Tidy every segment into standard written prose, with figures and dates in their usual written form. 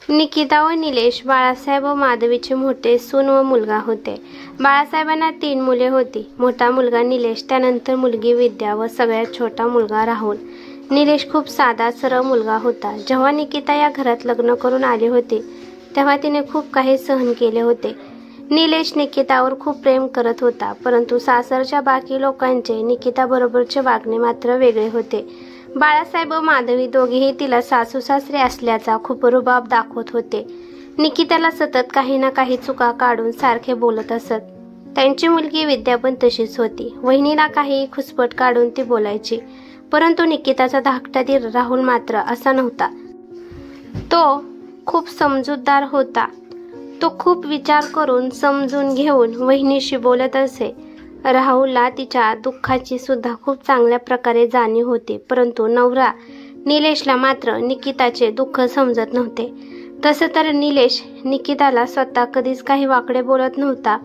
निकिता व निलेश बाळासाहेब व माधवीचे मोठे सून व मुलगा होते। बाळासाहेबांना 3 मुले होती। मोठा मुलगा निलेश, त्यानंतर मुलगी विद्या व सगळ्यात छोटा मुलगा राहुल। निलेश खूप साधा सरळ मुलगा होता। जेव्हा निकिता या घरात लग्न करून आली होती तेव्हा तिने खूप काही सहन केले होते। निलेश निकितावर खूप प्रेम करत होता, परंतु सासरच्या बाकी लोकांचे निकिताबरोबरचे वागणे मात्र वेगळे होते। बाळासाहेब व माधवी दोघेही तिला सासू सासरे असल्याचा खूप रुबाब दाखवत होते। निकिताला सतत काही ना काही चुका काढून सारखे बोलत असत। त्यांची मुलगी विद्या पण तशीच होती। वहिनीला काही खुसपट काढून ती बोलायची, परंतु निकिताचा धाकटा दीर राहुल मात्र असा नव्हता। तो खूप समजूतदार होता। तो खूप विचार करून समजून घेऊन वहिनीशी बोलत असे। राहुलला तिच्या दुःखाची सुद्धा खूप चांगल्या प्रकारे जाणीव होती, परंतु नवरा निलेशला मात्र निकिताचे दुःख समजत नव्हते। तसं तर निलेश निकिताला स्वतः कधीच काही वाकडे बोलत नव्हता,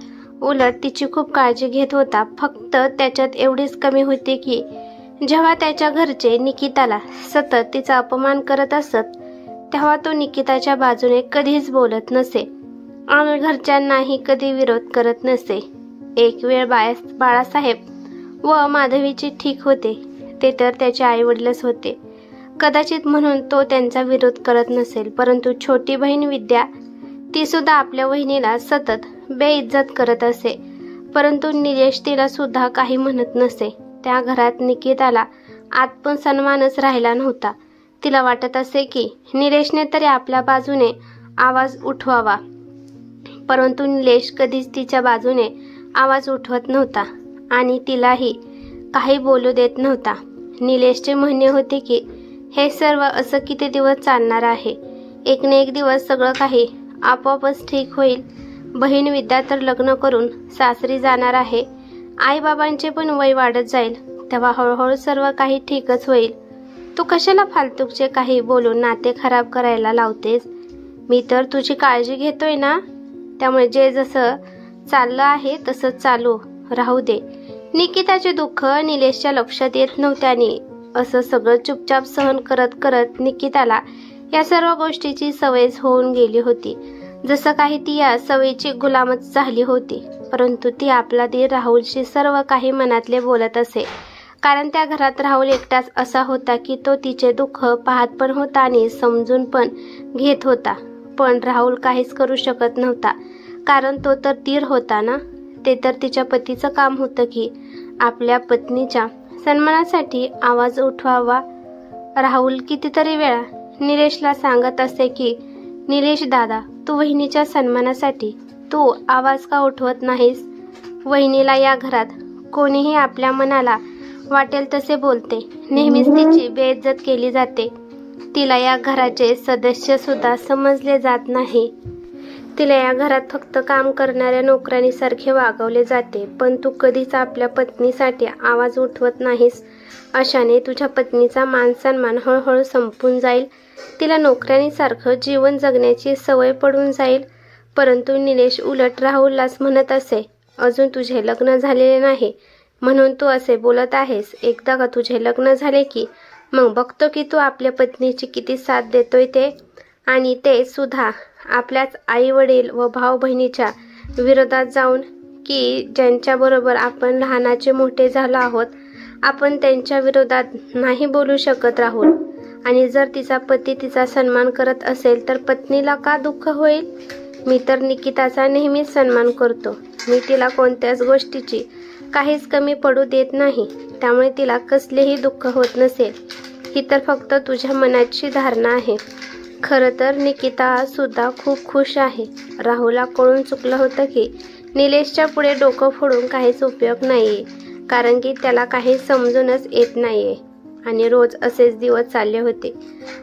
उलट तिची खूप काळजी घेत होता। फक्त त्याच्यात एवढीच कमी होती की जेव्हा त्याच्या घरचे निकिताला सतत तिचा अपमान करत असत तेव्हा तो निकिताच्या बाजूने कधीच बोलत नसे आणि घरच्यांनाही कधी विरोध करत नसे। एक वेळ बाळासाहेब व माधवीचे ठीक होते, ते तर त्याचे आई वडीलच होते, कदाचित म्हणून तो त्यांचा विरोध करत नसेल, परंतु छोटी बहीण विद्या ती सुद्धा आपल्या वहिनीला सतत बेइज्जत करत असे, परंतु निलेश तिला सुद्धा काही म्हणत नसे। त्या घरात निकिताला आत्मसन्मानच राहिला नव्हता। तिला वाटत असे की निलेशने तरी आपल्या बाजूने आवाज उठवावा, परंतु निलेश कधीच तिच्या बाजूने आवाज उठवत नव्हता आणि तिलाही काही बोलू देत नव्हता। निलेशचे म्हणणे होते की हे सर्व असं किती दिवस चालणार आहे, एक ना एक दिवस सगळं काही आपोआपच ठीक होईल। बहीण विद्या तर लग्न करून सासरी जाणार आहे, आईबाबांचे पण वय वाढत जाईल, तेव्हा हळूहळू सर्व काही ठीकच होईल। तू कशाला फालतूचे काही बोलून नाते खराब करायला लावतेस? मी तर तुझी काळजी घेतोय ना, त्यामुळे जे जसं चाललं आहे तसंच चालू राहू दे। निकिताचे दुःख निलेशच्या लक्षात येत नव्हते आणि असं सगळं चुपचाप सहन करत करत निकिताला या सर्व गोष्टीची सवयच होऊन गेली होती। जसं काही ती या सवयीची गुलामच झाली होती, परंतु ती आपला दीर राहुलशी सर्व काही मनातले बोलत असे, कारण त्या घरात राहुल एकटाच असा होता की तो तिचे दुःख पाहत पण होता आणि समजून पण घेत होता। पण राहुल काहीच करू शकत नव्हता, कारण तो तर दीर होता ना। ते तर तिच्या पतीचं काम होतं की आपल्या पत्नीच्या सन्मानासाठी आवाज उठवावा। राहुल कितीतरी वेळा निलेशला सांगत असे की निलेश दादा, तू वहिनीच्या सन्मानासाठी तू आवाज का उठवत नाहीस? वहिनीला या घरात कोणीही आपल्या मनाला वाटेल तसे बोलते, नेहमीच तिची बेइज्जत केली जाते। तिला या घराचे सदस्य सुद्धा समजले जात नाही। तिला या घरात फक्त काम करणाऱ्या नोकरांसारखे वागवले जाते, पण तू कधीच आपल्या पत्नीसाठी आवाज उठवत नाहीस। अशाने तुझ्या पत्नीचा मान सन्मान हळूहळू संपून जाईल, तिला नोकरांसारखं जीवन जगण्याची सवय पडून जाईल। परंतु निलेश उलट राहुललाच म्हणत असे, अजून तुझे लग्न झालेले नाही म्हणून तू असे बोलत आहेस, एकदा का तुझे लग्न झाले की मग बघतो की तू आपल्या पत्नीची किती साथ देतोय ते, आणि ते सुद्धा आपल्याच आई वडील व भाऊ बहिणीच्या विरोधात जाऊन, की ज्यांच्याबरोबर आपण लहानाचे मोठे झालो आहोत, आपण त्यांच्या विरोधात नाही बोलू शकत राहुल। आणि जर तिचा पती तिचा सन्मान करत असेल तर पत्नीला का दुःख होईल? मी तर निकिताचा नेहमीच सन्मान करतो, मी तिला कोणत्याच गोष्टीची काहीच कमी पडू देत नाही, त्यामुळे तिला कसलेही दुःख होत नसेल। ही तर फक्त तुझ्या मनाची धारणा आहे। खरं तर निकिता सुद्धा खूप खुश आहे। राहुलला कळून चुकलं होतं की निलेशच्या पुढे डोकं फोडून काहीच उपयोग नाहीये, कारण की त्याला काही समजूनच येत नाहीये आणि रोज असेच दिवस चालले होते।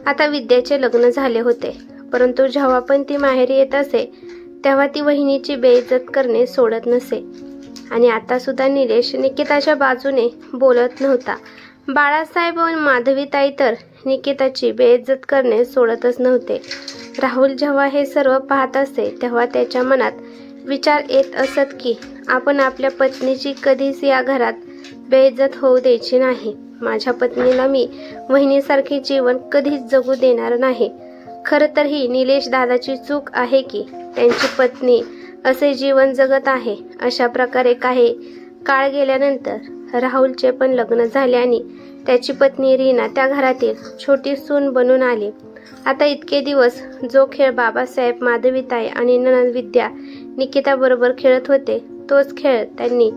आता विद्याचे लग्न झाले होते, परंतु जेव्हा पण ती माहेरी येत असे तेव्हा ती वहिनीची बेइज्जत करणे सोडत नसे, आणि आता सुद्धा निलेश निकिताच्या बाजूने बोलत नव्हता। बाळासाहेब व माधवीताई तर निकिताची बेइज्जत करणे सोडतच नव्हते। राहुल जेव्हा हे सर्व पाहत असे तेव्हा त्याच्या मनात विचार येत असत की आपण आपल्या पत्नीची कधीच या घरात बेइज्जत होऊ द्यायची नाही। माझ्या पत्नीला मी वहिनीसारखे जीवन कधीच जगू देणार नाही। खरं तर ही निलेश दादाची चूक आहे की त्यांची पत्नी असे जीवन जगत आहे. अशा प्रकारे काही काळ गेल्यानंतर राहुलचे पण लग्न झाले आणि त्याची पत्नी रीना त्या घरातील छोटी सून बनून आली. आता इतके दिवस जो खेळ बाबासाहेब, माधवीताई आणि ननंद विद्या निकिता बरोबर खेळत होते, तोच खेळ त्यांनी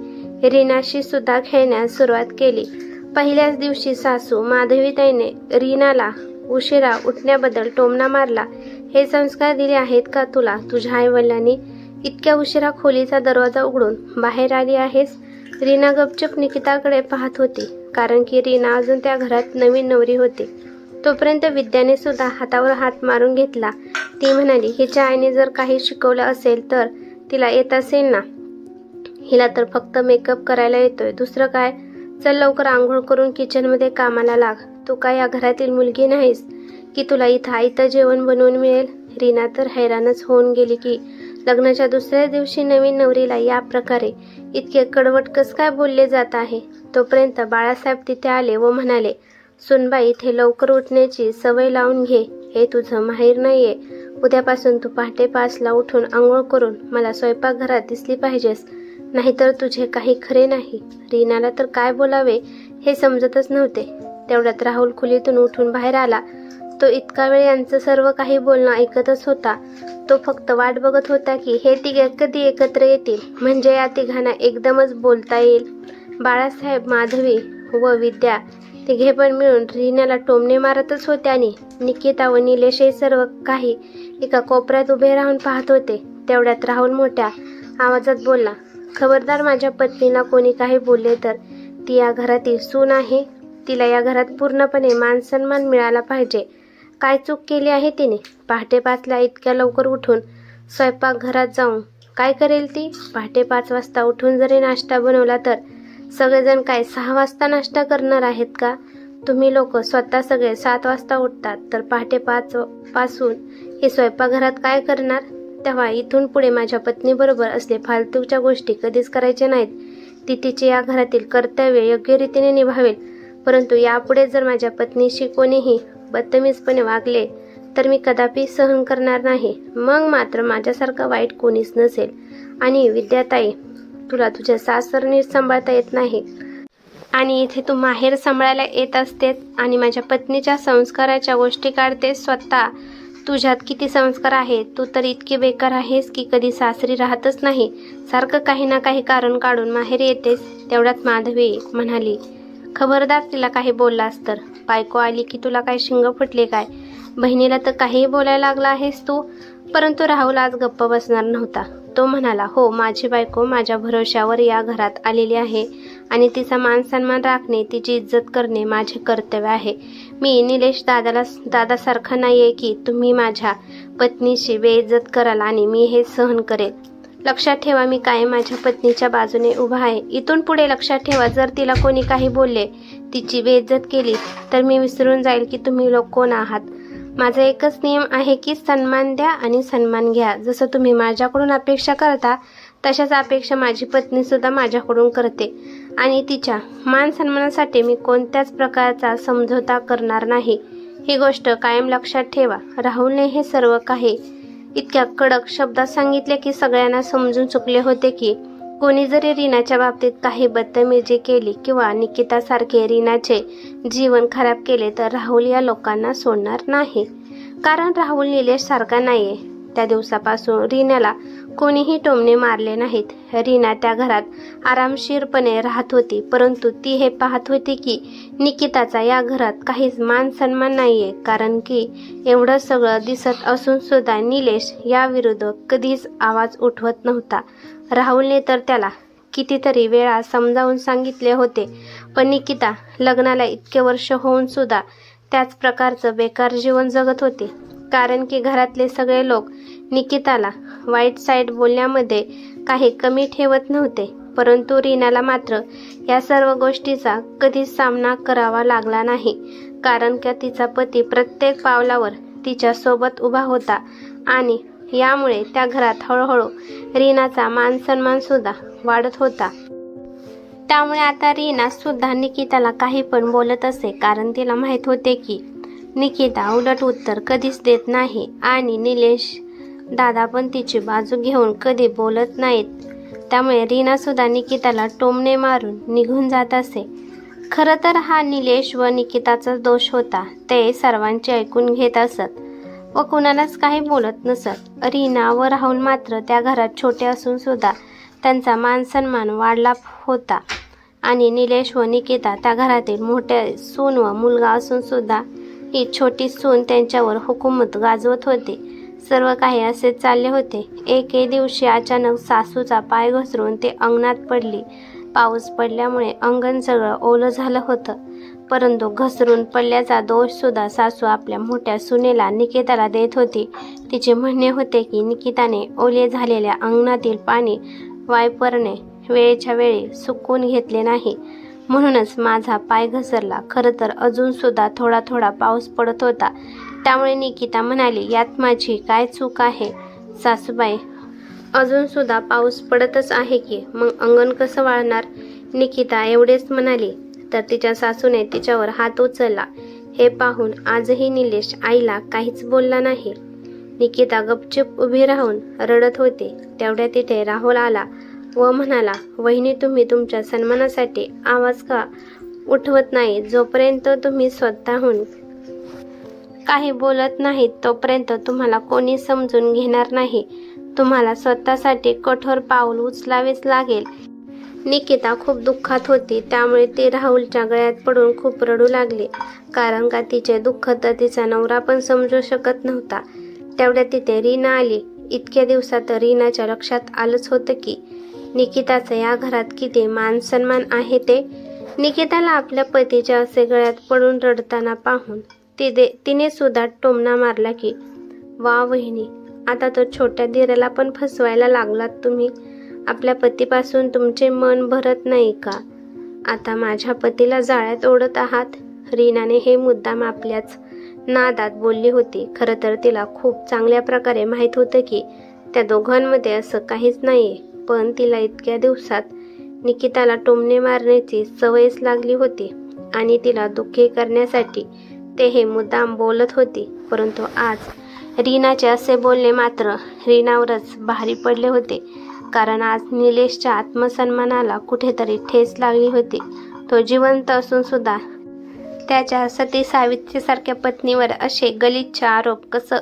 रीनाशी सुद्धा खेळण्यास सुरुवात केली. पहिल्याच दिवशी सासू माधवीताईने रीनाला उशिरा उठण्याबद्दल टोमणा मारला. हे संस्कार दिले आहेत का तुला तुझ्या आईवडिलांनी? इतक्या उशिरा खोलीचा दरवाजा उघडून बाहेर आली आहेस? रीना गपचूप निकिताकडे पाहत होती, कारण की रीना अजून त्या घरात नवीन नवरी होती. तोपर्यंत विद्याने सुद्धा हातावर हात मारून घेतला. ती म्हणाली, हिच्या आईने जर काही शिकवलं असेल तर तिला येत असेल ना. हिला तर फक्त मेकअप करायला येतोय, दुसरं काय. चल लवकर आंघोळ करून किचनमध्ये कामाला लाग. तू काय या घरातील मुलगी नाहीस की तुला इथं आयतं जेवण बनवून मिळेल. रीना तर हैराणच होऊन गेली की लग्नाच्या दुसऱ्या दिवशी नवीन नवरीला या प्रकारे इतके कडवट कस काय बोलले जात आहे. तोपर्यंत बाळासाहेब तिथे आले व म्हणाले, सुनबाई, इथे लवकर उठण्याची सवय लावून घे. हे तुझं माहेर नाहीये. उद्यापासून तू पहाटे 5ला उठून आंघोळ करून मला स्वयंपाकघरात दिसली पाहिजेस, नाहीतर तुझे काही खरे नाही. रीनाला तर काय बोलावे हे समजतच नव्हते. तेवढ्यात राहुल खोलीतून उठून बाहेर आला. तो इतका वेळ यांचं सर्व काही बोलणं ऐकतच होता. तो फक्त वाट बघत होता की हे तिघे कधी एकत्र येतील, म्हणजे या तिघांना एकदमच बोलता येईल. बाळासाहेब, माधवी व विद्या तिघे पण मिळून रीनाला टोमणे मारतच होते आणि निकिता व निलेश हे सर्व काही एका कोपऱ्यात उभे राहून पाहत होते. तेवढ्यात राहुल मोठ्या आवाजात बोलला, खबरदार, माझ्या पत्नीला कोणी काही बोलले तर ती या घरातील सून आहे. तिला या घरात पूर्णपणे मान सन्मान मिळाला पाहिजे. काय चूक केली आहे तिने? पहाटे 5ला इतक्या लवकर उठून स्वयंपाकघरात जाऊन काय करेल ती? पहाटे 5 वाजता उठून जरी नाश्ता बनवला तर सगळेजण काय 6 वाजता नाश्ता करणार आहेत का? तुम्ही लोक स्वतः सगळे 7 वाजता उठतात, तर पहाटे 5 पासून हे स्वयंपाकघरात काय करणार? तेव्हा इथून पुढे माझ्या पत्नीबरोबर असले फालतूच्या गोष्टी कधीच करायच्या नाहीत. ती तिचे या घरातील कर्तव्य योग्य रीतीने निभावेल, परंतु यापुढे जर माझ्या पत्नीशी कोणीही बदतमीजपणे वागले तर मी कदापि सहन करणार नाही. मग मात्र माझ्यासारखं वाईट कोणीच नसेल. आणि विद्याताई, तुला तुझ्या सासरने सांभाळता येत नाही आणि इथे तू माहेर सांभाळायला येत असतेस आणि माझ्या पत्नीच्या संस्काराच्या गोष्टी काढतेस. स्वतः तुझ्यात किती संस्कार आहेत. तू तर इतकी बेकार आहेस की कधी सासरी राहतच नाही, सारखं काही ना काही कारण काढून माहेर येतेस. तेवढ्यात माधवी म्हणाली, खबरदार, तिला काही बोललास तर. बायको आली की तुला काय शिंग फुटले काय? बहिणीला तर काहीही बोलायला लागला आहेस तू. परंतु राहुल आज गप्प बसणार नव्हता. तो म्हणाला, हो, माझी बायको माझ्या भरोश्यावर या घरात आलेली आहे आणि तिचा मान सन्मान राखणे, तिची इज्जत करणे माझे कर्तव्य आहे. मी निलेश दादासारखा नाहीये की तुम्ही माझ्या पत्नीशी बेइज्जत कराल आणि मी हे सहन करेल. लक्षात ठेवा, मी कायम माझ्या पत्नीच्या बाजूने उभा आहे. इथून पुढे लक्षात ठेवा, जर तिला कोणी काही बोलले, तिची बेइज्जत केली तर मी विसरून जाईल की तुम्ही लोक कोण आहात. माझा एकच नियम आहे की सन्मान द्या आणि सन्मान घ्या. जसं तुम्ही माझ्याकडून अपेक्षा करता तशाच अपेक्षा माझी पत्नी सुद्धा माझ्याकडून करते आणि तिच्या मान सन्मानासाठी मी कोणत्याच प्रकारचा समझोता करणार नाही. ही गोष्ट कायम लक्षात ठेवा. राहुलने हे सर्व काही इतक्या कडक शब्दात सांगितले की सगळ्यांना समजून चुकले होते की कोणी जरी रीनाच्या बाबतीत काही बदतमीजी केली किंवा निकितासारखे रीनाचे जीवन खराब केले तर राहुल या लोकांना सोडणार नाही. कारण राहुल निलेश सारखा नाहीये. त्या दिवसापासून रीनाला कोणीही टोमणे मारले नाहीत. रीना त्या घरात आरामशीरपणे राहत होती, परंतु ती हे पाहत होती की निकिताचा या घरात काहीच मान सन्मान नाहीये. कारण की एवढं सगळं दिसत असून सुद्धा निलेश याविरुद्ध कधीच आवाज उठवत नव्हता. राहुलने तर त्याला कितीतरी वेळा समजावून सांगितले होते, पण निकिता लग्नाला इतके वर्ष होऊन सुद्धा त्याच प्रकारचं बेकार जीवन जगत होते. कारण की घरातले सगळे लोक निकिताला वाईट साईड बोलण्यामध्ये काही कमी ठेवत नव्हते, परंतु रीनाला मात्र या सर्व गोष्टीचा कधीच सामना करावा लागला नाही. कारण की तिचा पती प्रत्येक पावलावर तिच्या सोबत उभा होता आणि यामुळे त्या घरात हळूहळू रीनाचा मान सन्मान सुद्धा वाढत होता. त्यामुळे आता रीना सुद्धा निकिताला काही पण बोलत असे, कारण तिला माहित होते की निकिता उलट उत्तर कधीच देत नाही आणि निलेश दादा पण तिची बाजू घेऊन कधी बोलत नाहीत. त्यामुळे रीना सुद्धा निकिताला टोमणे मारून निघून जात असे. खरं तर हा निलेश व निकिताचा दोष होता. ते सर्वांचे ऐकून घेत असत व कुणालाच काही बोलत नसत. रीना व राहुल मात्र त्या घरात छोटे असून सुद्धा त्यांचा मान सन्मान वाढला होता आणि निलेश व निकिता त्या घरातील मोठे सून व मुलगा असून सुद्धा ही छोटी सून त्यांच्यावर हुकूमत गाजवत होती. सर्व काही असे चालले होते. एके दिवशी अचानक सासूचा पाय घसरून ते अंगणात पडली. पाऊस पडल्यामुळे अंगण सगळं ओलं झालं होतं. परंतु घसरून पडल्याचा दोष सुद्धा सासू आपल्या मोठ्या सुनेला निकिताला देत होती. तिचे म्हणणे होते की निकिताने ओले झालेल्या अंगणातील पाणी वायपरने वेळेच्या वेळी सुकवून घेतले नाही, म्हणूनच माझा पाय घसरला. खरं तर अजून सुद्धा थोडा थोडा पाऊस पडत होता. त्यामुळे निकिता म्हणाली, यात माझी काय चूक आहे सासूबाई? अजून सुद्धा पाऊस पडतच आहे की, मग अंगण कसं वाळणार? निकिता एवढेच म्हणाली तर तिच्या सासूने तिच्यावर हात उचलला. हे पाहून आजही निलेश आईला काहीच बोलला नाही. निकिता गपचूप उभी राहून रडत होती. तेवढ्या तिथे राहुल आला व म्हणाला, वहिनी, तुम्ही तुमच्या सन्मानासाठी आवाज का उठवत नाही? जोपर्यंत तुम्ही स्वतःहून काही बोलत नाही तोपर्यंत तुम्हाला कोणी समजून घेणार नाही. तुम्हाला स्वतःसाठी कठोर पाऊल उचलावेच लागेल. निकिता खूप दुःखात होती. त्यामुळे ती राहुलच्या गळ्यात पडून खूप रडू लागली. कारण का तिचे दुःख तर तिचा नवरा पण समजू शकत नव्हता. तेवढ्या तिथे रीना आली. इतक्या दिवसात रीनाच्या लक्षात आलंच होतं की निकिताचं या घरात किती मान सन्मान आहे ते. निकिताला आपल्या पतीच्या असे गळ्यात पडून रडताना पाहून तिने सुद्धा टोमणा मारला की, वा वहिनी, आता तो छोट्या दिराला पण फसवायला लागलात तुम्ही. आपल्या पतीपासून तुमचे मन भरत नाही का? आता माझ्या पतीला जाळ्यात ओढत आहात. रीनाने हे मुद्दाम आपल्याच नादात बोलली होती. खरं तर तिला खूप चांगल्या प्रकारे माहीत होतं की त्या दोघांमध्ये असं काहीच नाहीये. पण तिला इतक्या दिवसात निकिताला टोमणे मारण्याची सवयच लागली होती आणि तिला दुःखी करण्यासाठी ते हे मुद्दाम बोलत होती. परंतु आज रीनाचे असे बोलणे मात्र रीनावरच भारी पडले होते. कारण आज निलेशच्या आत्मसन्मानाला कुठेतरी ठेच लागली होती. तो जिवंत असून सुद्धा त्याच्या सती सावित्रीसारख्या पत्नीवर असे गलिच्छ आरोप कसं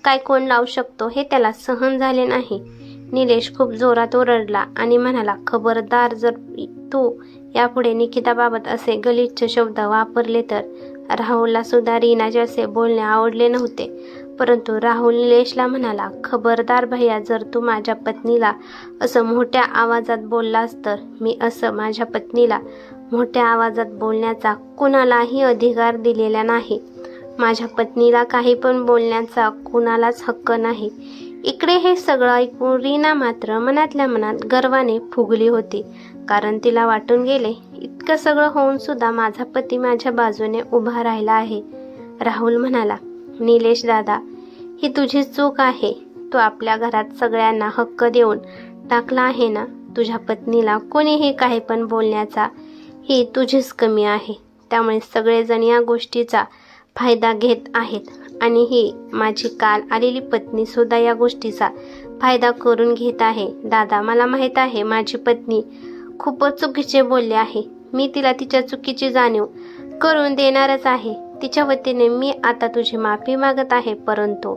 काय कोण लावू शकतो हे त्याला सहन झाले नाही. निलेश खूप जोरात ओरडला आणि म्हणाला, खबरदार, जर तू यापुढे निकिताबाबत असे गलिच्छ शब्द वापरले तर. राहुलला सुद्धा रीनाचे असे बोलणे आवडले नव्हते. परंतु राहुल निलेशला म्हणाला, खबरदार भैया, जर तू माझ्या पत्नीला असं मोठ्या आवाजात बोललास तर मी असं माझ्या पत्नीला मोठ्या आवाजात बोलण्याचा कुणालाही अधिकार दिलेला नाही. माझ्या पत्नीला काही पण बोलण्याचा कुणालाच हक्क नाही. इकडे हे सगळं ऐकून रीना मात्र मनातल्या मनात गर्वाने फुगली होती. कारण तिला वाटून गेले, इतकं सगळं होऊन सुद्धा माझा पती माझ्या बाजूने उभा राहिला आहे. राहुल म्हणाला, निलेश दादा, ही तुझी चूक आहे. तू आपल्या घरात सगळ्यांना हक्क देऊन टाकला आहे ना. तुझ्या पत्नीला कोणीही काही पण बोलण्याचा ही तुझीच कमी आहे. त्यामुळे सगळेजण या गोष्टीचा फायदा घेत आहेत आणि ही माझी काल आलेली पत्नी सुद्धा या गोष्टीचा फायदा करून घेत आहे. दादा, मला माहीत आहे माझी पत्नी खूपच चुकीचे बोलले आहे. मी तिला तिच्या चुकीची जाणीव करून देणारच आहे. तिच्या वतीने मी आता तुझी माफी मागत आहे. परंतु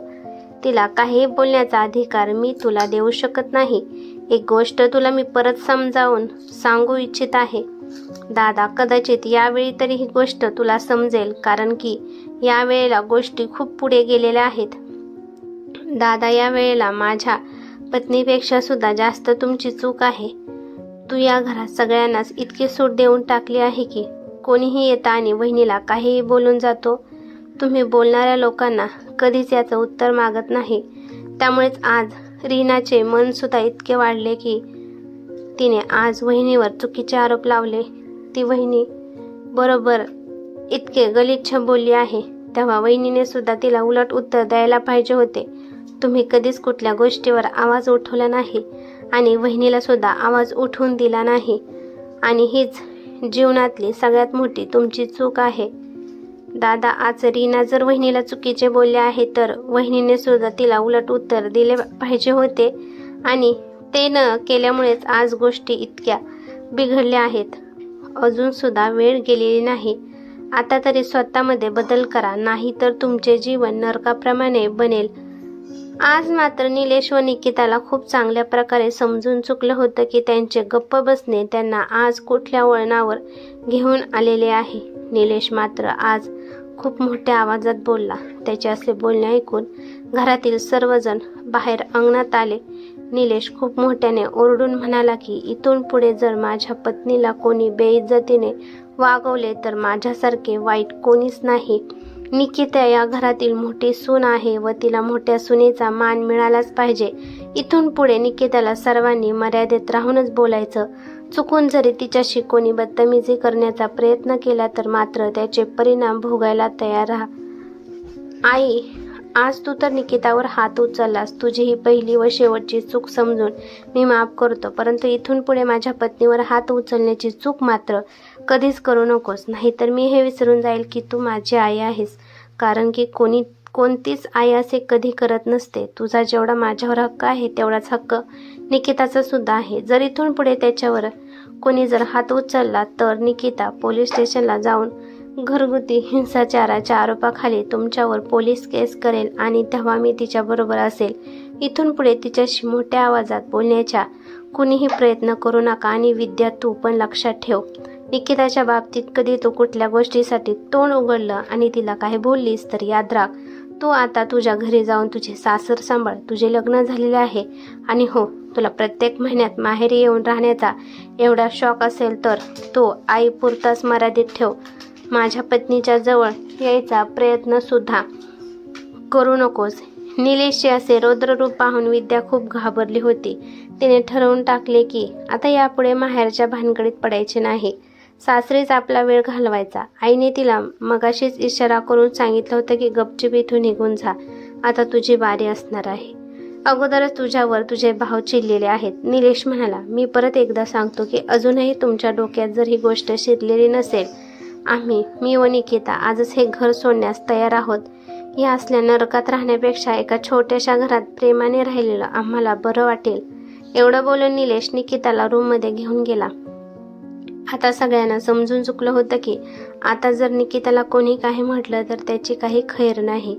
तिला काही बोलण्याचा अधिकार मी तुला देऊ शकत नाही. एक गोष्ट तुला मी परत समजावून सांगू इच्छित आहे. दादा, कदाचित यावेळी तरी ही गोष्ट तुला समजेल, कारण की या वेळेला गोष्टी खूप पुढे गेलेल्या आहेत. दादा, या वेळेला माझ्या पत्नीपेक्षा सुद्धा जास्त तुमची चूक आहे. तू या घरात सगळ्यांनाच इतकी सूट देऊन टाकली आहे की कोणीही येतं आणि वहिनीला काहीही बोलून जातो. तुम्ही बोलणाऱ्या लोकांना कधीच याचं उत्तर मागत नाही. त्यामुळेच आज रीनाचे मन सुद्धा इतके वाढले की तिने आज वहिनीवर चुकीचे आरोप लावले. ती वहिनी बरोबर इतके गलिच्छ बोलली आहे, तेव्हा वहिनीने सुद्धा तिला उलट उत्तर द्यायला पाहिजे होते. तुम्ही कधीच कुठल्या गोष्टीवर आवाज उठवला नाही आणि वहिनीला सुद्धा आवाज उठवून दिला नाही आणि हीच जीवनातली सगळ्यात मोठी तुमची चूक आहे. दादा, आज रीना जर वहिनीला चुकीचे बोलले आहे तर वहिनीने सुद्धा तिला उलट उत्तर दिले पाहिजे होते आणि ते न केल्यामुळेच आज गोष्टी इतक्या बिघडल्या आहेत. अजून सुद्धा वेळ गेलेली नाही. आता तरी स्वतःमध्ये बदल करा, नाही तर तुमचे जीवन नरकाप्रमाणे बनेल. आज मात्र निलेश व निकिताला खूप चांगल्या प्रकारे समजून चुकलं होतं की त्यांचे गप्प बसणे त्यांना आज कुठल्या वळणावर घेऊन आलेले आहे. निलेश मात्र आज खूप मोठ्या आवाजात बोलला. त्याचे असे बोलणे ऐकून घरातील सर्वजण बाहेर अंगणात आले. निलेश खूप मोठ्याने ओरडून म्हणाला की इथून पुढे जर माझ्या पत्नीला कोणी बेइज्जतीने वागवले तर माझ्यासारखे वाईट कोणीच नाही. निकिता या घरातील मोठी सून आहे व तिला मोठ्या सुनेचा मान मिळालाच पाहिजे. इथून पुढे निकिताला सर्वांनी मर्यादेत राहूनच बोलायचं. चुकून जरी तिच्याशी कोणी बदतमीजी करण्याचा प्रयत्न केला तर मात्र त्याचे परिणाम भोगायला तयार राहा. आई, आज तू तर निकितावर हात उचललास. तुझी ही पहिली व शेवटची चूक समजून मी माफ करतो, परंतु इथून पुढे माझ्या पत्नीवर हात उचलण्याची चूक मात्र कधीच करू नकोस. नाहीतर मी हे विसरून जाईल की तू माझी आई आहेस. कारण की कोणतीच आई असे कधी करत नसते. तुझा जेवढा माझ्यावर हक्क आहे तेवढाच हक्क निकिताचा सुद्धा आहे. जर इथून पुढे त्याच्यावर कोणी जर हात उचलला तर निकिता पोलीस स्टेशनला जाऊन घरगुती हिंसाचाराच्या आरोपाखाली तुमच्यावर पोलीस केस करेल आणि तेव्हा मी तिच्याबरोबर असेल. इथून पुढे तिच्याशी मोठ्या आवाजात बोलण्याचा कुणीही प्रयत्न करू नका. आणि विद्या, तू पण लक्षात ठेव, निकिताच्या बाबतीत कधी तू कुठल्या गोष्टीसाठी तोंड उघडलं आणि तिला काही बोललीस तर याद राख, तू आता तुझ्या घरी जाऊन तुझे सासर सांभाळ. तुझे लग्न झालेले आहे आणि हो, तुला प्रत्येक महिन्यात माहेरी येऊन राहण्याचा एवढा शौक असेल तर तो आईपुरताच मर्यादित ठेव. माझ्या पत्नीच्या जवळ यायचा प्रयत्न सुद्धा करू नकोस. निलेशचे असे रौद्र रूप पाहून विद्या खूप घाबरली होती. तिने ठरवून टाकले की आता यापुढे माहेरच्या भानगडीत पडायचे नाही. सासरीच आपला वेळ घालवायचा. आईने तिला मगाशीच इशारा करून सांगितलं होतं की गपचूप इथून निघून जा. आता तुझी बारी असणार आहे. अगोदरच तुझ्यावर तुझे भाव चिडलेले आहेत. निलेश म्हणाला, मी परत एकदा सांगतो की अजूनही तुमच्या डोक्यात जर ही गोष्ट शिरलेली नसेल, मी व निकिता आजच हे घर सोडण्यास तयार आहोत. या असल्या नरकात राहण्यापेक्षा एका छोट्याशा घरात प्रेमाने राहिलेलं आम्हाला बरं वाटेल. एवढं बोलून निलेश निकिताला रूममध्ये घेऊन गेला. आता सगळ्यांना समजून चुकलं होतं की आता जर निकिताला कोणी काही म्हटलं तर त्याची काही खैर नाही.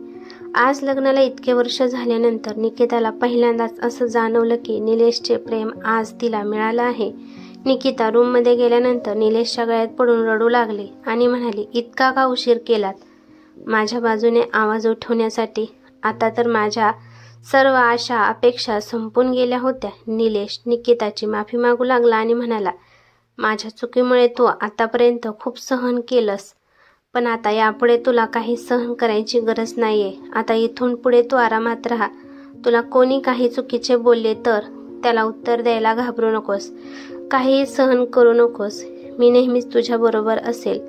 आज लग्नाला इतके वर्ष झाल्यानंतर निकिताला पहिल्यांदाच असं जाणवलं की निलेशचे प्रेम आज तिला मिळालं आहे. निकिता रूममध्ये गेल्यानंतर निलेशच्या गळ्यात पडून रडू लागली आणि म्हणाली, इतका का उशीर केलात माझ्या बाजूने आवाज उठवण्यासाठी? आता तर माझ्या सर्व आशा अपेक्षा संपून गेल्या होत्या. निलेश निकिताची माफी मागू लागला आणि म्हणाला, माझ्या चुकीमुळे तू आतापर्यंत खूप सहन केलंस, पण आता यापुढे तुला काही सहन करायची गरज नाहीये. आता इथून पुढे तू आरामात राहा. तुला कोणी काही चुकीचे बोलले तर त्याला उत्तर द्यायला घाबरू नकोस. काहीही सहन करू नकोस. मी नेहमीच तुझ्याबरोबर असेल.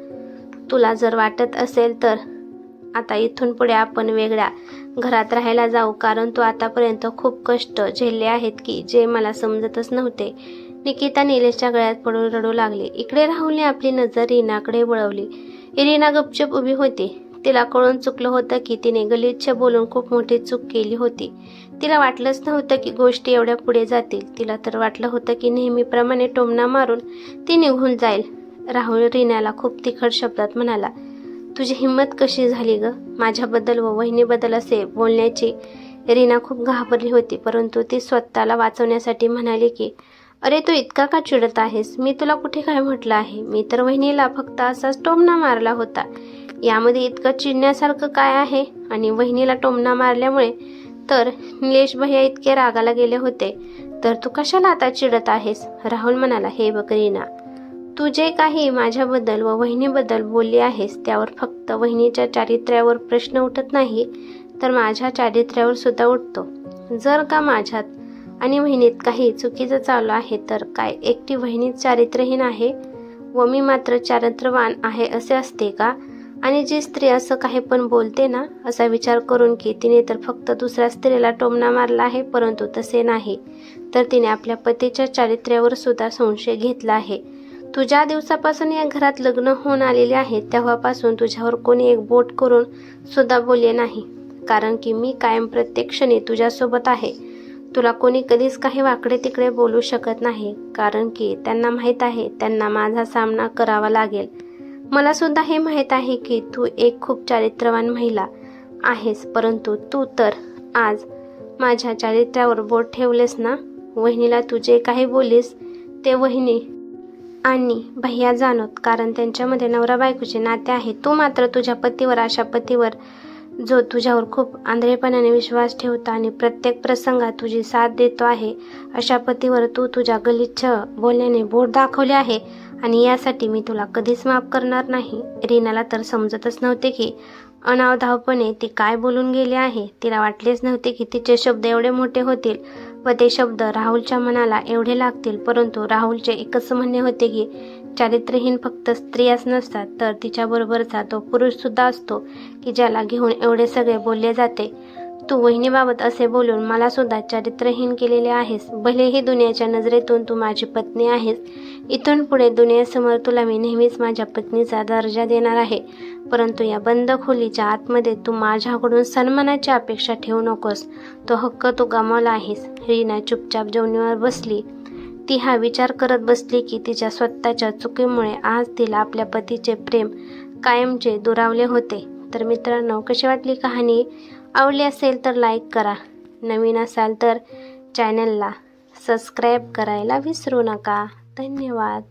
तुला जर वाटत असेल तर आता इथून पुढे आपण वेगळ्या घरात राहायला जाऊ, कारण तू आतापर्यंत खूप कष्ट झेलले आहेत की जे मला समजतच नव्हते. निकिता निलेशच्या गळ्यात पडून रडू लागली. इकडे राहुलने आपली नजर रीनाकडे वळवली. रीना गपचूप उभी होती. तिला कळून चुकलं होतं की तिने गलिच्छ बोलून खूप मोठी चूक केली होती. तिला वाटलंच नव्हतं की गोष्टी एवढ्या पुढे जातील. तिला तर वाटलं होतं की नेहमीप्रमाणे टोमणा मारून ती निघून जाईल. राहुल रीनाला खूप तिखट शब्दात म्हणाला, तुझी हिंमत कशी झाली ग माझ्याबद्दल व वहिनीबद्दल असे बोलण्याची? रीना खूप घाबरली होती, परंतु ती स्वतःला वाचवण्यासाठी म्हणाली की अरे, तू इतका का चिडत आहेस? मी तुला कुठे काय म्हटलं आहे? मी तर वहिनीला फक्त असाच टोमणा मारला होता. यामध्ये इतकं चिडण्यासारखं काय आहे? आणि वहिनीला टोमणा मारल्यामुळे तर निलेश भैया इतके रागाला गेले होते, तर तू कशाला आता चिडत आहेस? राहुल म्हणाला, हे बघ रीना, तू जे काही माझ्याबद्दल व वहिनीबद्दल बोलली आहेस त्यावर फक्त वहिनीच्या चारित्र्यावर प्रश्न उठत नाही, तर माझ्या चारित्र्यावर सुद्धा उठतो. जर का माझ्यात आणि वहिनीत काही चुकीचं चालू आहे तर काय एकटी वहिनीत चारित्र्यहीन आहे व मी मात्र चारित्र्यवान आहे असे असते का? आणि जी स्त्री असं काही पण बोलते ना, असा विचार करून की तिने तर फक्त दुसऱ्या स्त्रीला टोमणा मारला आहे, परंतु तसे नाही, तर तिने आपल्या पतीच्या चारित्र्यावर सुद्धा संशय घेतला आहे. तू ज्या दिवसापासून या घरात लग्न होऊन आलेले आहे तेव्हापासून तुझ्यावर कोणी एक बोट करून सुद्धा बोलले नाही, कारण की मी कायम प्रत्येक क्षणी तुझ्यासोबत आहे. तुला कोणी कधीच काही वाकडे तिकडे बोलू शकत नाही, कारण की त्यांना माहीत आहे त्यांना माझा सामना करावा लागेल. मला सुद्धा हे माहीत आहे की तू एक खूप चारित्र्यवान महिला आहेस, परंतु तू तर आज माझ्या चारित्र्यावर बोट ठेवलेस ना. वहिनीला तू जे काही बोललीस ते वहिनी आणि भैया जाणवत, कारण त्यांच्यामध्ये नवरा बायकोचे नाते आहे. तू मात्र तुझ्या पतीवर, अशा पतीवर जो तुझ्यावर खूप आंधळेपणाने विश्वास ठेवतो आणि प्रत्येक प्रसंगात तुझी साथ देतो आहे, अशा पतीवर तू तुझ्या गलिच्छ बोलण्याने बोट दाखवले आहे आणि यासाठी मी तुला कधीच माफ करणार नाही. रीनाला तर समजतच नव्हते की अनावधावपणे ती काय बोलून गेली आहे. तिला वाटलेच नव्हते की तिचे शब्द एवढे मोठे होतील व ते शब्द राहुलच्या मनाला एवढे लागतील. परंतु राहुलचे एकच म्हणणे होते की चारित्र्यहीन फक्त स्त्रियाच नसतात, तर तिच्याबरोबरचा तो पुरुष सुद्धा असतो की ज्याला घेऊन एवढे सगळे बोलले जाते. तू वहिनीबाबत असे बोलून मला सुद्धा चारित्र्यहीन केलेले आहेस. भलेही दुनियाच्या नजरेतून तू माझी पत्नी आहेस, इथून पुढे दुनियेसमोर तुला मी नेहमीच माझ्या पत्नीचा दर्जा देणार आहे, परंतु या बंद खोलीच्या आतमध्ये तू माझ्याकडून सन्मानाची अपेक्षा ठेवू नकोस. तो हक्क तू गमावला आहेस. रीना चुपचाप जेवणीवर बसली. ती हा विचार करत बसली की तिच्या स्वतःच्या चुकीमुळे आज तिला आपल्या पतीचे प्रेम कायमचे दुरावले होते. तर मित्रांनो, कशी वाटली कहाणी? आवडली असेल तर लाईक करा, नवीन असाल तर चॅनलला सबस्क्राईब करायला विसरू नका. धन्यवाद.